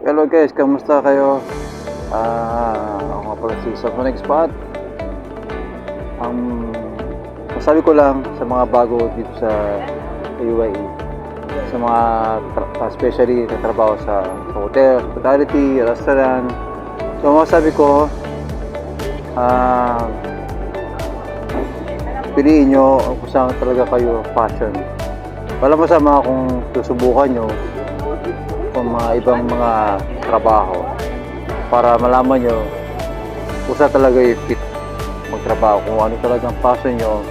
Hello guys, kamusta kayo? Ako nga pala si Sonic Spot. Masabi ko lang sa mga bago dito sa UAE, sa mga especially na trabaho sa hotel, hospitality, restaurant. So masabi ko, piliin nyo kung saan talaga kayo passion. Walang masama kung susubukan nyo kung mga ibang mga trabaho para malaman nyo kung saan talaga yung fit magtrabaho, kung ano talagang passion nyo.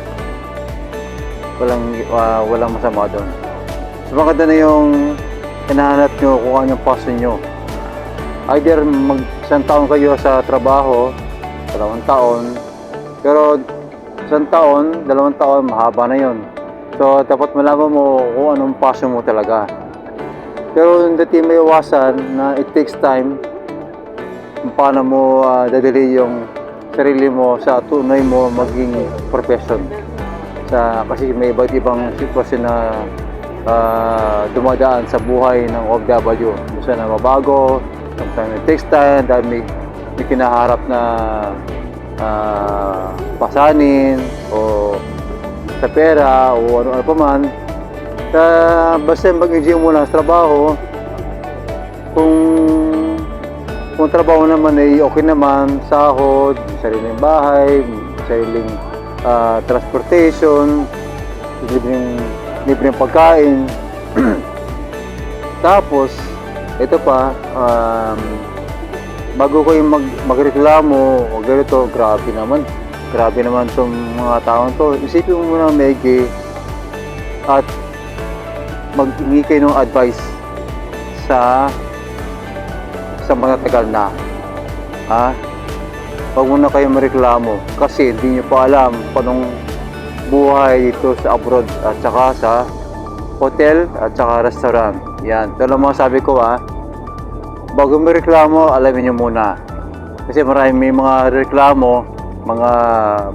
Walang masama doon. So maganda na yung hinahanap nyo kung ano yung passion nyo. Either isang taon kayo sa trabaho, 2 taon, pero 1 taon, 2 taon, mahaba na yon. So dapat malaman mo kung anong passion mo talaga. Pero hindi may iwasan na it takes time kung paano mo dadali yung sarili mo sa tunay mo maging profession. Kasi may iba't ibang sitwasyon na dumadaan sa buhay ng OFW. Minsan na mabago, sometimes it takes time dahil may kinaharap na pasanin o sa pera o ano pa man. Basta mag-enjoy mo lang sa trabaho. Kung trabaho naman ay okay naman, sahod, sariling bahay, sariling transportation, libreng pagkain. Tapos ito pa, bago kayo magreklamo o ganito, grabe naman itong mga taong to. Isipin mo muna maigi at maghingi kayo ng advice sa matatagal na. Huwag muna kayo mareklamo kasi hindi nyo pa alam paanong buhay dito sa abroad at saka sa hotel at saka restaurant. Yan, ito lang mga sabi ko bago mareklamo, alamin nyo muna. Kasi may mga reklamo, mga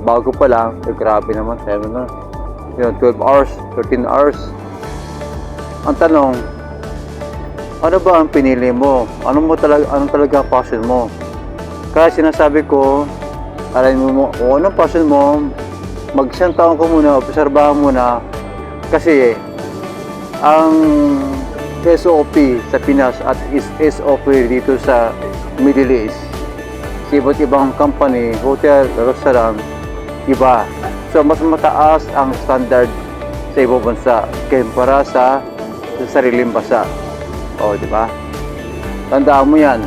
bago pa lang, grabe naman, 12 hours, 13 hours. Ang tanong, ano ba ang pinili mo? Anong talaga passion mo? Kaya sinasabi ko, alamin mo kung anong passion mo, mag-1 taon ka muna, obserbahan muna. Kasi ang SOP sa Pinas at SOP dito sa Middle East, sa iba't ibang company, hotel, restaurant, iba. So mas mataas ang standard sa ibang bansa kumpara sa sariling bansa. Di ba? Tandaan mo yan.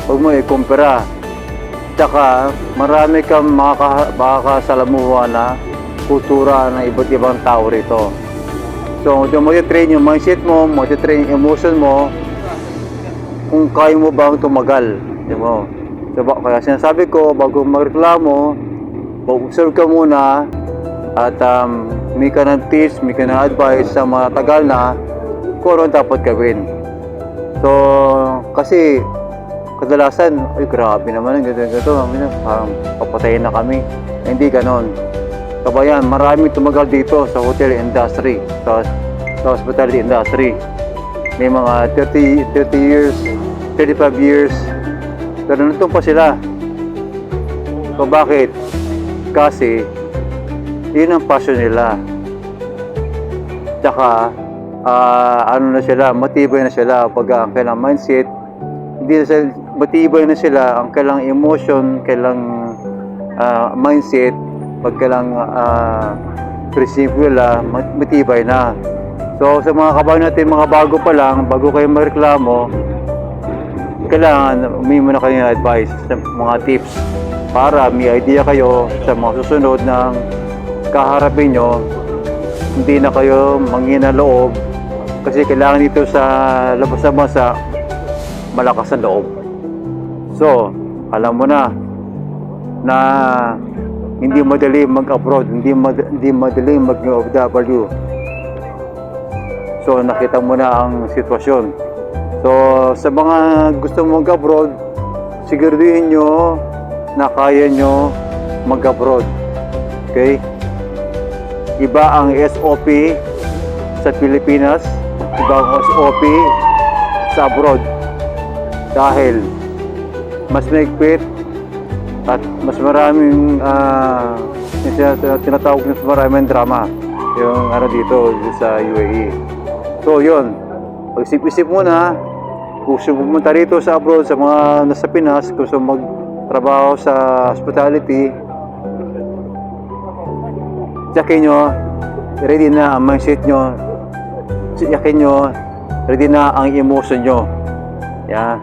Huwag mo i-kumpara. Tsaka marami kang makakasalamuha na kultura ng iba't ibang tao rito. So, mag-train yung mindset mo, mag-train yung emotion mo, kung kaya mo bang tumagal. Di ba? So, kaya sinasabi ko, bago magreklamo, mag-observe ka muna at may ka ng tips, may ka ng advice sa mga tagal na kung ano dapat gawin. So, kasi kadalasan, ay grabe naman, ganito, parang papatayin na kami. Hindi ganon. Kabayan, marami tumagal dito sa hotel industry, sa hospitality industry. May mga 30 years, 35 years, pero nandun pa sila. So, bakit? Kasi, yun ang passion nila. Tsaka, matibay na sila pag ang kailang mindset, matibay na sila ang kailang emotion, kailang mindset, pag kailang prinsipyo nila, matibay na. So sa mga kabayan natin, mga bago pa lang, bago kayo mareklamo, kailangan muna kayo ng advice, mga tips, para may idea kayo sa mga susunod ng kaharapin nyo. Hindi na kayo manghina loob. Kasi kailangan dito sa labas ng bansa, malakas ang loob. So, alam mo na hindi madali mag-abroad, hindi madali mag-OFW. So, nakita mo na ang sitwasyon. So, sa mga gusto mag-abroad, siguraduhin nyo na kaya nyo mag-abroad. Okay? Iba ang SOP sa Pilipinas, ibang SOP sa abroad. dahil mas maigpit at mas maraming tinatawag na mas maraming drama yung ano dito sa UAE. So yun, pag-isip-isip muna, gusto pumunta rito sa abroad, sa mga nasa Pinas, gusto magtrabaho sa hospitality, yakin nyo, ready na ang mindset nyo, yakin nyo, ready na ang emotion nyo. Yeah.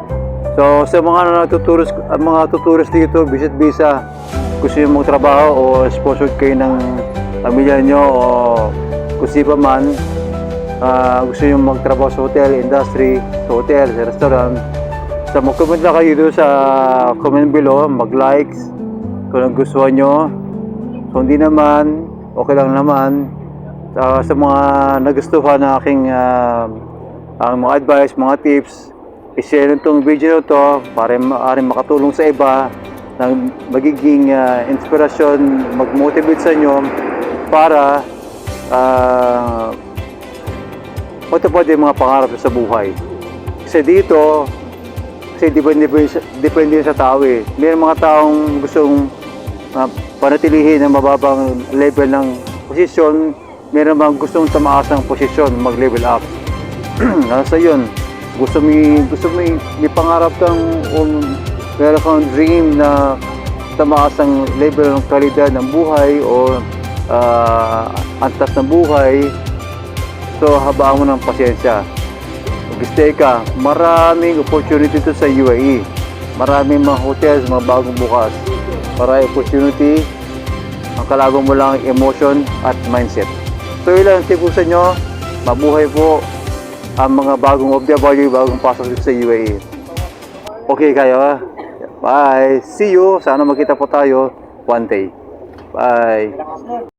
So sa mga tuturis dito, visit visa, gusto nyo magtrabaho o sponsored kayo ng pamilya nyo o kung si pa man, gusto nyo magtrabaho sa hotel industry, sa hotel, sa restaurant, so mag-comment lang kayo dito sa comment below, mag-likes kung gustuhan nyo. So hindi naman, okay lang naman. Sa mga nagustuhan na aking mga advice, mga tips, i-share nitong video na to para maaaring makatulong sa iba, na magiging inspirasyon, mag-motivate sa inyo para matupad yung mga pangarap sa buhay. Kasi dito, kasi depende sa tao eh. May mga taong gustong panatilihin ng mababang level ng posisyon, meron mga gustong tamaas ng posisyon, mag-level up. Nasa yun, gusto may pangarap kang meron kang dream na tamaas ang level ng kalidad ng buhay o antas ng buhay, so habaan mo ng pasensya. Mag-stay ka, maraming opportunity dito sa UAE, maraming mga hotels, mga bagong bukas, maraming opportunity, ang kalaban mo lang emotion at mindset. So ilan tip ko sa inyo, mabuhay po ang mga bagong OFW, bagong pasok dito sa UAE. Okay kayo, bye, see you, sana magkita po tayo one day, bye.